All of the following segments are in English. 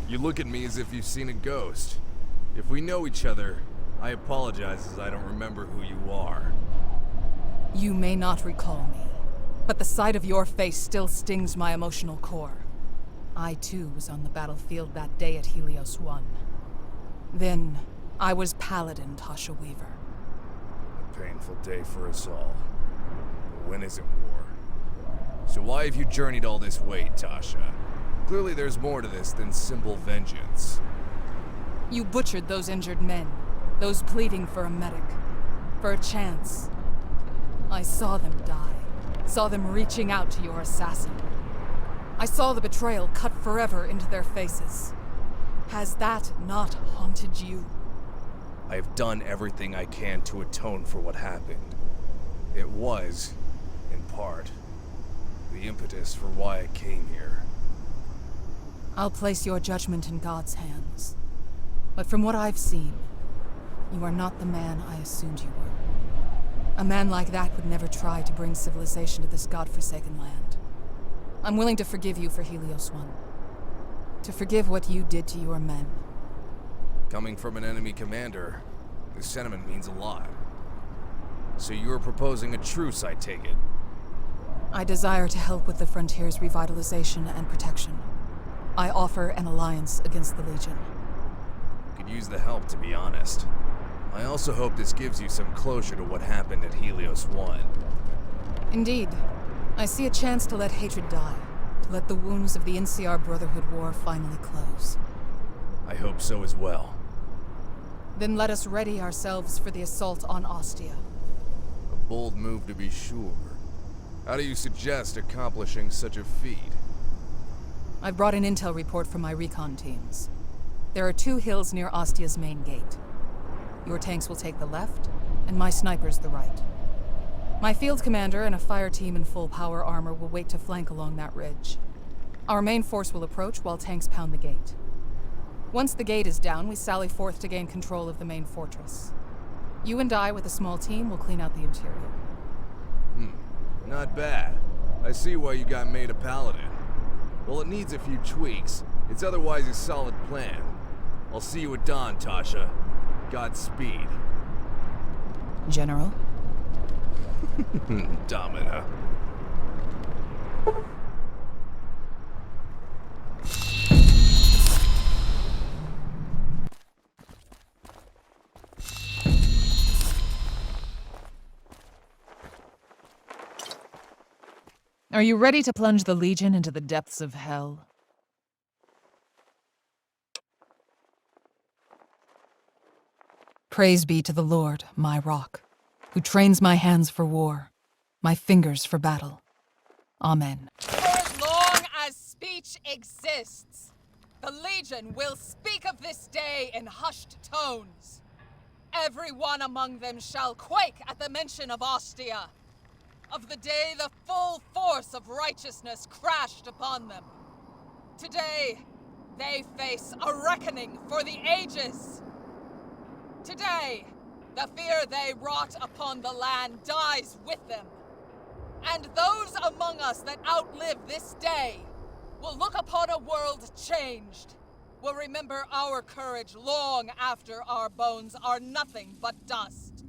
You look at me as if you've seen a ghost. If we know each other, I apologize as I don't remember who you are. You may not recall me, but the sight of your face still stings my emotional core. I too was on the battlefield that day at Helios 1. Then, I was Paladin Tasha Weaver. A painful day for us all. But when isn't war? So why have you journeyed all this way, Tasha? Clearly there's more to this than simple vengeance. You butchered those injured men, those pleading for a medic, for a chance. I saw them die, saw them reaching out to your assassin. I saw the betrayal cut forever into their faces. Has that not haunted you? I have done everything I can to atone for what happened. It was, in part, the impetus for why I came here. I'll place your judgment in God's hands. But from what I've seen, you are not the man I assumed you were. A man like that would never try to bring civilization to this godforsaken land. I'm willing to forgive you for Helios 1. To forgive what you did to your men. Coming from an enemy commander, this sentiment means a lot. So you're proposing a truce, I take it? I desire to help with the frontier's revitalization and protection. I offer an alliance against the Legion. Could use the help, to be honest. I also hope this gives you some closure to what happened at Helios 1. Indeed. I see a chance to let hatred die, to let the wounds of the NCR Brotherhood War finally close. I hope so as well. Then let us ready ourselves for the assault on Ostia. A bold move to be sure. How do you suggest accomplishing such a feat? I've brought an intel report from my recon teams. There are 2 hills near Ostia's main gate. Your tanks will take the left, and my snipers the right. My field commander and a fire team in full power armor will wait to flank along that ridge. Our main force will approach while tanks pound the gate. Once the gate is down, we sally forth to gain control of the main fortress. You and I, with a small team, will clean out the interior. Not bad. I see why you got made a paladin. Well, it needs a few tweaks. It's otherwise a solid plan. I'll see you at dawn, Tasha. Godspeed. General? Domina. Are you ready to plunge the Legion into the depths of hell? Praise be to the Lord, my rock, who trains my hands for war, my fingers for battle. Amen. For as long as speech exists, the Legion will speak of this day in hushed tones. Everyone among them shall quake at the mention of Ostia, of the day the full force of righteousness crashed upon them. Today, they face a reckoning for the ages. Today, the fear they wrought upon the land dies with them. And those among us that outlive this day will look upon a world changed, will remember our courage long after our bones are nothing but dust.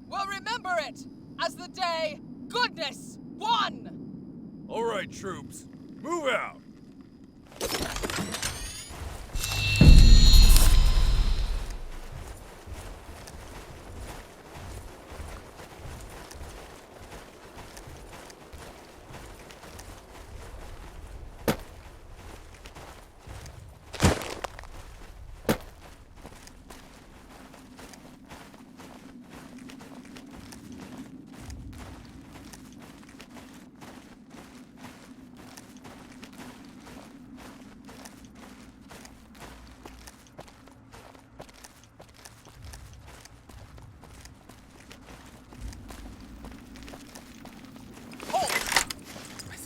We'll remember it as the day goodness won! All right, troops. Move out!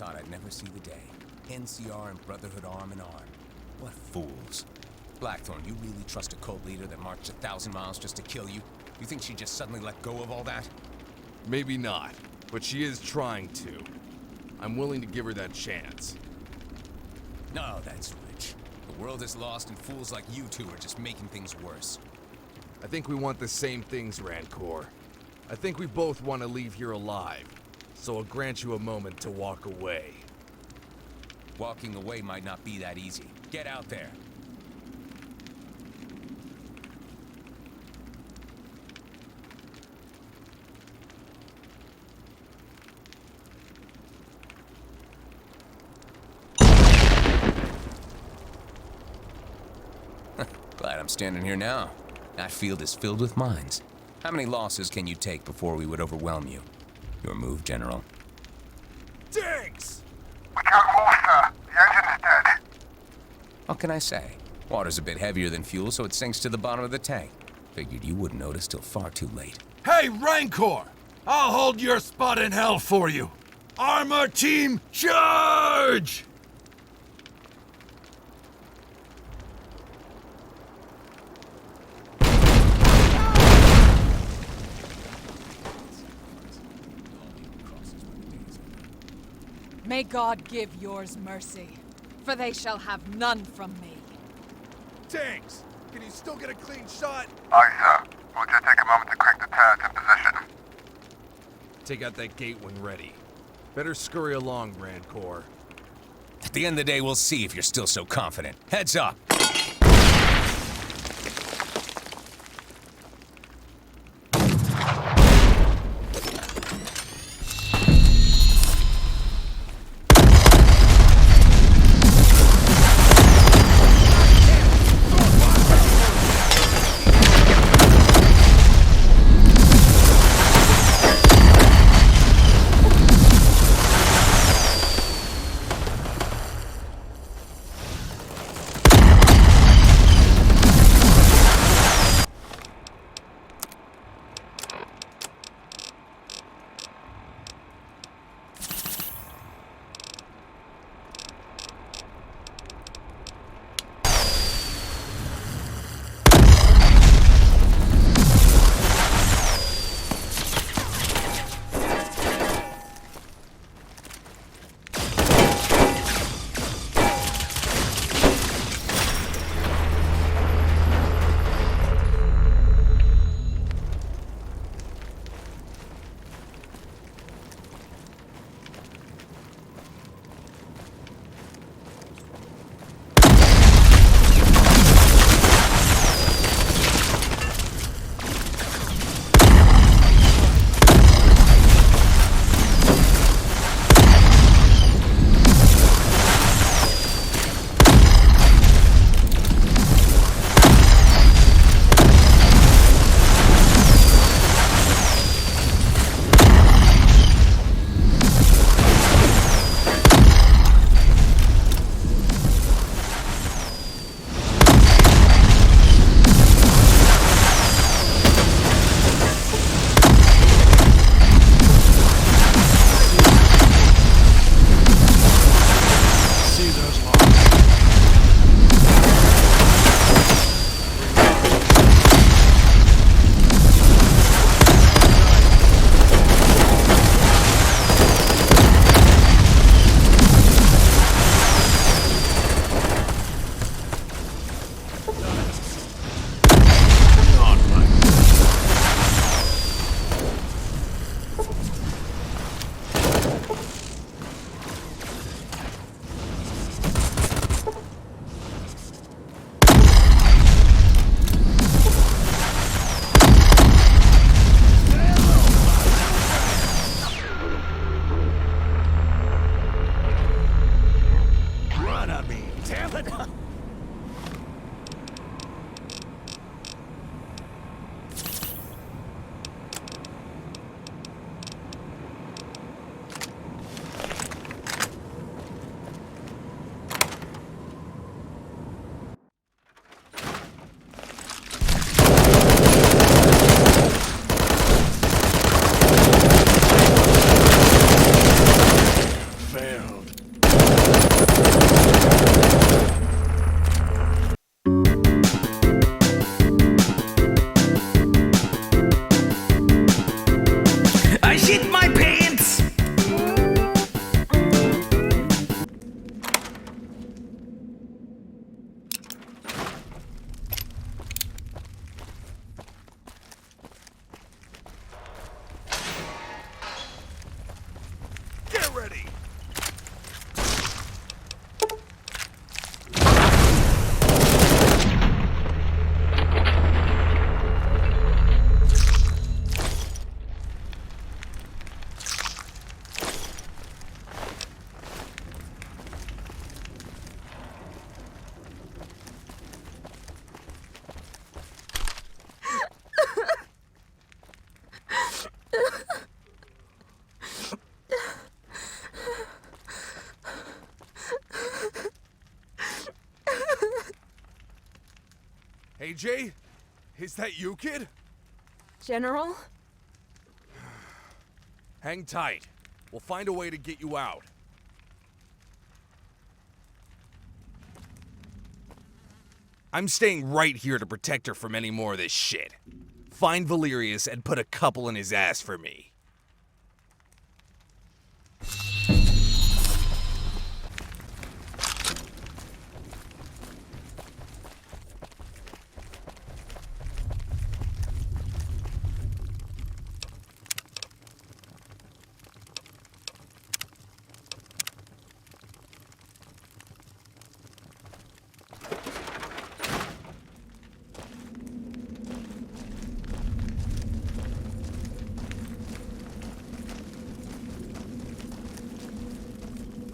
I'd never see the day. NCR and Brotherhood arm in arm. What fools. Blackthorn, you really trust a cult leader that marched 1,000 miles just to kill you? You think she'd just suddenly let go of all that? Maybe not, but she is trying to. I'm willing to give her that chance. No, that's rich. The World is lost and fools like you two are just making things worse. I think we want the same things, Rancor. I think we both want to leave here alive, so I'll grant you a moment to walk away. Walking away might not be that easy. Get out there. Glad I'm standing here now. That field is filled with mines. How many losses can you take before we would overwhelm you? Your move, General. Diggs! We can't move, sir. The engine is dead. What can I say? Water's a bit heavier than fuel, so it sinks to the bottom of the tank. Figured you wouldn't notice till far too late. Hey, Rancor! I'll hold your spot in hell for you! Armor team, charge! May God give yours mercy, for they shall have none from me. Diggs! Can you still get a clean shot? Aye, sir. We'll just take a moment to crank the turrets in position. Take out that gate when ready. Better scurry along, Rancor. At the end of the day, we'll see if you're still so confident. Heads up! AJ? Is that you, kid? General? Hang tight. We'll find a way to get you out. I'm staying right here to protect her from any more of this shit. Find Valerius and put a couple in his ass for me.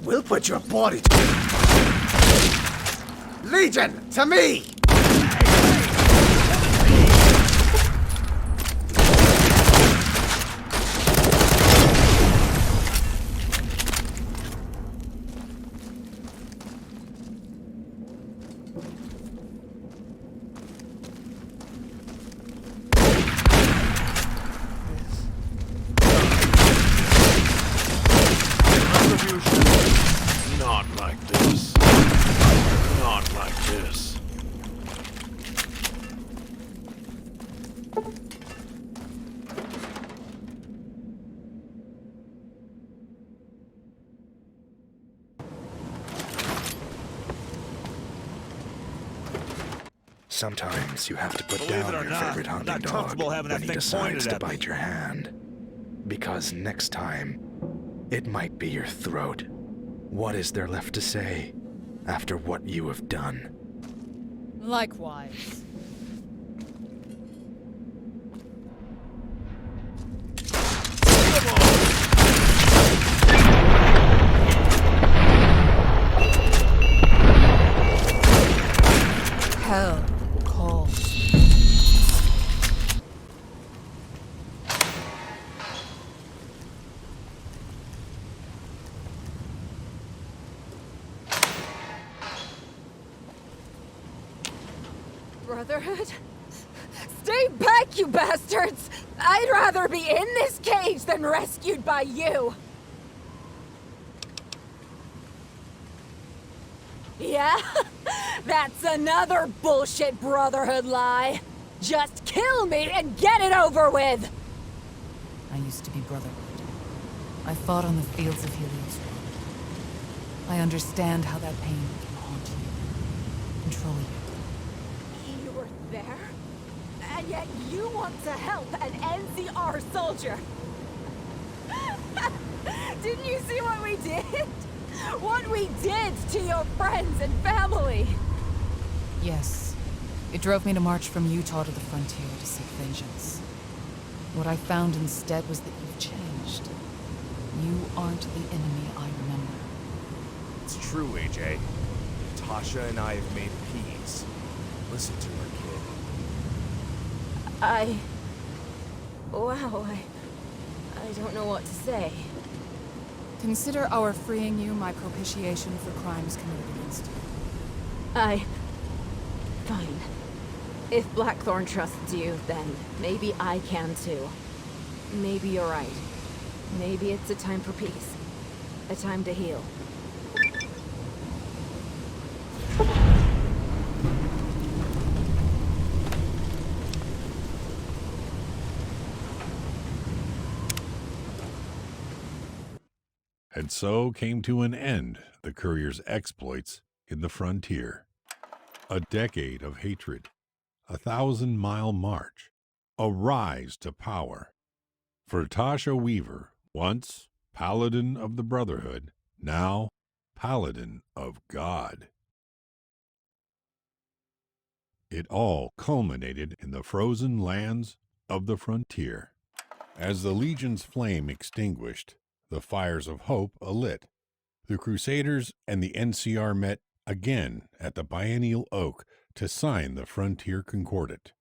We'll put your body Legion, to me! Not like this. Not like this. Sometimes you have to put Believe down it or your not, favorite I'm hunting not dog comfortable having when that he thing decides pointed to at me. bite your hand. Because next time, it might be your throat. What is there left to say after what you have done? Likewise. Hell calls. Brotherhood? Stay back, you bastards! I'd rather be in this cage than rescued by you! Yeah? That's another bullshit Brotherhood lie! Just kill me and get it over with! I used to be Brotherhood. I fought on the fields of Helios. I understand how that pain can haunt you, control you. You were there? And yet you want to help an NCR soldier! Didn't you see what we did? What we did to your friends and family! Yes. It drove me to march from Utah to the frontier to seek vengeance. What I found instead was that you've changed. You aren't the enemy I remember. It's true, AJ. Tasha and I have made peace. Listen to her, kid. Wow, I don't know what to say. Consider our freeing you my propitiation for crimes committed against you. Fine. If Blackthorn trusts you, then maybe I can too. Maybe you're right. Maybe it's a time for peace. A time to heal. And so came to an end the courier's exploits in the frontier. A decade of hatred, 1,000-mile march, a rise to power. For Tasha Weaver, once paladin of the Brotherhood, now paladin of God. It all culminated in the frozen lands of the frontier. As the Legion's flame extinguished, the fires of hope alit, the Crusaders and the NCR met again at the Biennial Oak to sign the Frontier Concordat.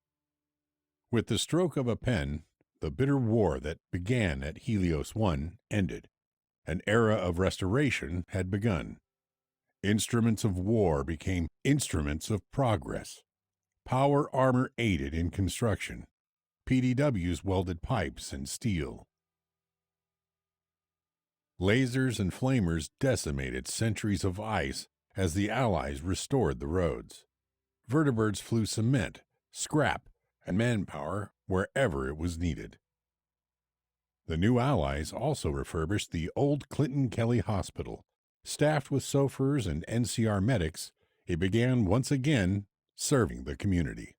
With the stroke of a pen, the bitter war that began at Helios I ended. An era of restoration had begun. Instruments of war became instruments of progress. Power armor aided in construction. PDWs welded pipes and steel. Lasers and flamers decimated centuries of ice as the Allies restored the roads. Vertibirds flew cement, scrap, and manpower wherever it was needed. The new Allies also refurbished the old Clinton Kelly Hospital. Staffed with chauffeurs and NCR medics, it began once again serving the community.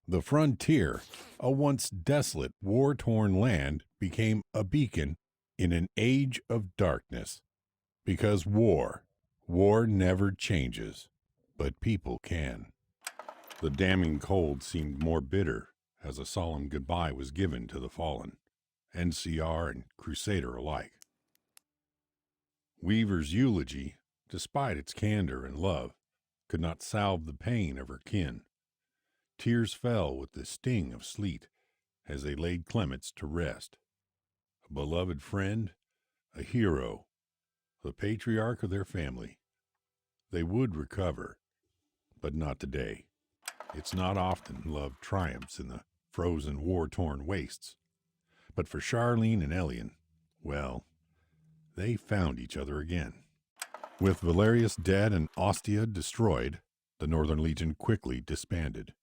The frontier, a once desolate, war-torn land, became a beacon in an age of darkness. Because war never changes, but people can. The damning cold seemed more bitter as a solemn goodbye was given to the fallen, NCR and Crusader alike. Weaver's eulogy, despite its candor and love, could not salve the pain of her kin. Tears fell with the sting of sleet as they laid Clements to rest. A beloved friend, a hero, the patriarch of their family. They would recover, but not today. It's not often love triumphs in the frozen, war-torn wastes. But for Charlene and Elian, well, they found each other again. With Valerius dead and Ostia destroyed, the Northern Legion quickly disbanded.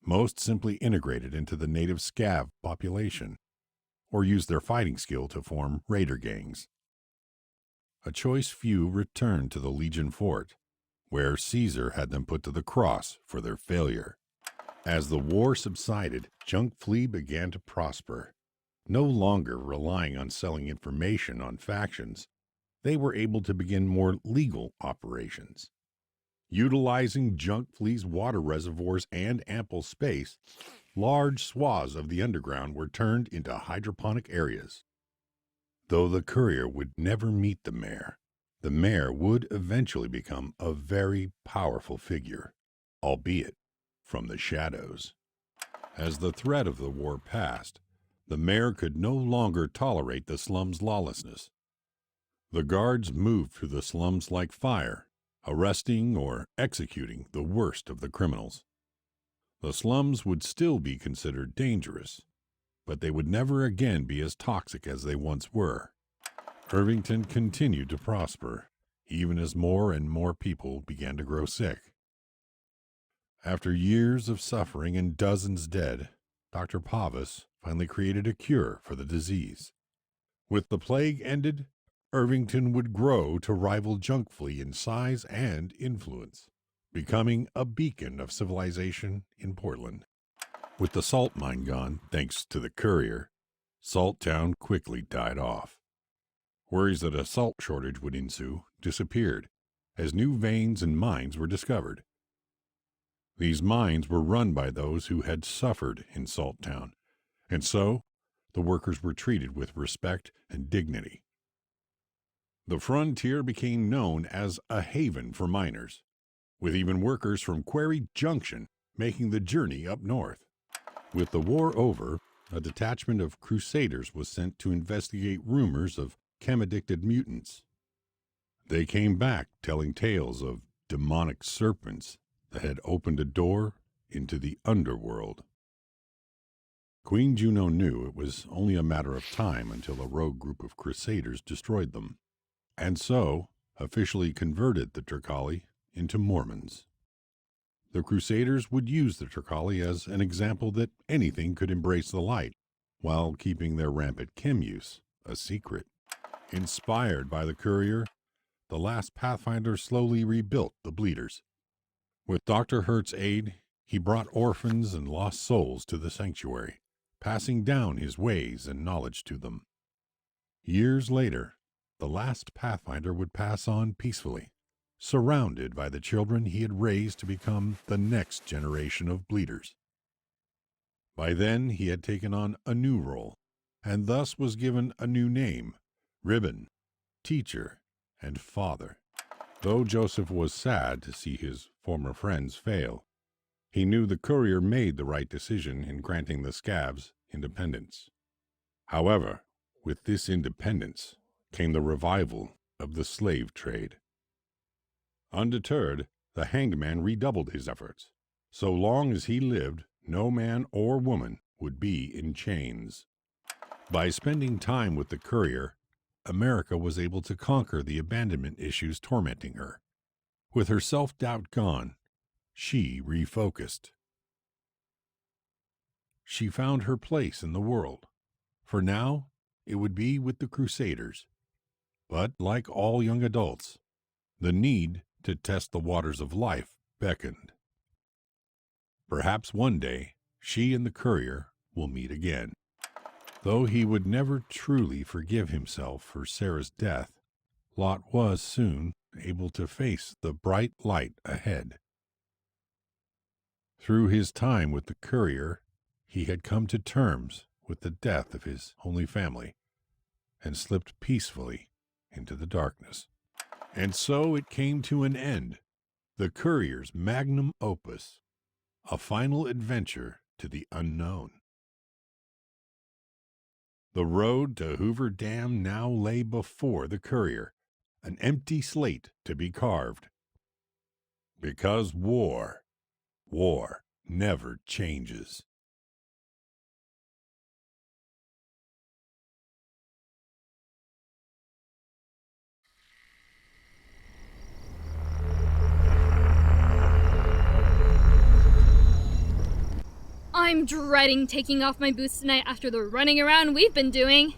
Most simply integrated into the native scav population, or used their fighting skill to form raider gangs. A choice few returned to the Legion fort, where Caesar had them put to the cross for their failure. As the war subsided, Junk Flea began to prosper. No longer relying on selling information on factions, they were able to begin more legal operations. Utilizing Junk Flea's water reservoirs and ample space, large swaths of the underground were turned into hydroponic areas. Though the courier would never meet the mayor would eventually become a very powerful figure, albeit from the shadows. As the threat of the war passed, the mayor could no longer tolerate the slums' lawlessness. The guards moved through the slums like fire, arresting or executing the worst of the criminals. The slums would still be considered dangerous, but they would never again be as toxic as they once were. Irvington continued to prosper, even as more and more people began to grow sick. After years of suffering and dozens dead, Dr. Pavus finally created a cure for the disease. With the plague ended, Irvington would grow to rival Junk Flea in size and influence, becoming a beacon of civilization in Portland. With the salt mine gone, thanks to the courier, Salt Town quickly died off. Worries that a salt shortage would ensue disappeared, as new veins and mines were discovered. These mines were run by those who had suffered in Salt Town, and so the workers were treated with respect and dignity. The frontier became known as a haven for miners, with even workers from Quarry Junction making the journey up north. With the war over, a detachment of Crusaders was sent to investigate rumors of chem-addicted mutants. They came back telling tales of demonic serpents that had opened a door into the underworld. Queen Juno knew it was only a matter of time until a rogue group of Crusaders destroyed them, and so officially converted the Turkali into Mormons. The Crusaders would use the Turkali as an example that anything could embrace the light, while keeping their rampant chem use a secret. Inspired by the courier, the last Pathfinder slowly rebuilt the Bleeders. With Dr. Hurt's aid, he brought orphans and lost souls to the sanctuary, passing down his ways and knowledge to them. Years later, the last Pathfinder would pass on peacefully, surrounded by the children he had raised to become the next generation of Bleeders. By then, he had taken on a new role, and thus was given a new name: Ribbon, Teacher, and Father. Though Joseph was sad to see his former friends fail, he knew the courier made the right decision in granting the scavs independence. However, with this independence came the revival of the slave trade. Undeterred, the hanged man redoubled his efforts, So long as he lived, no man or woman would be in chains. By spending time with the courier, America was able to conquer the abandonment issues tormenting her. With her self-doubt gone, she refocused. She found her place in the world. For now, it would be with the Crusaders. But like all young adults, the need to test the waters of life beckoned. Perhaps one day, she and the courier will meet again. Though he would never truly forgive himself for Sarah's death, Lot was soon able to face the bright light ahead. Through his time with the courier, he had come to terms with the death of his only family and slipped peacefully into the darkness. And so it came to an end, the courier's magnum opus, a final adventure to the unknown. The road to Hoover Dam now lay before the courier, an empty slate to be carved. Because war never changes. I'm dreading taking off my boots tonight after the running around we've been doing.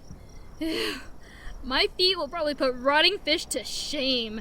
My feet will probably put rotting fish to shame.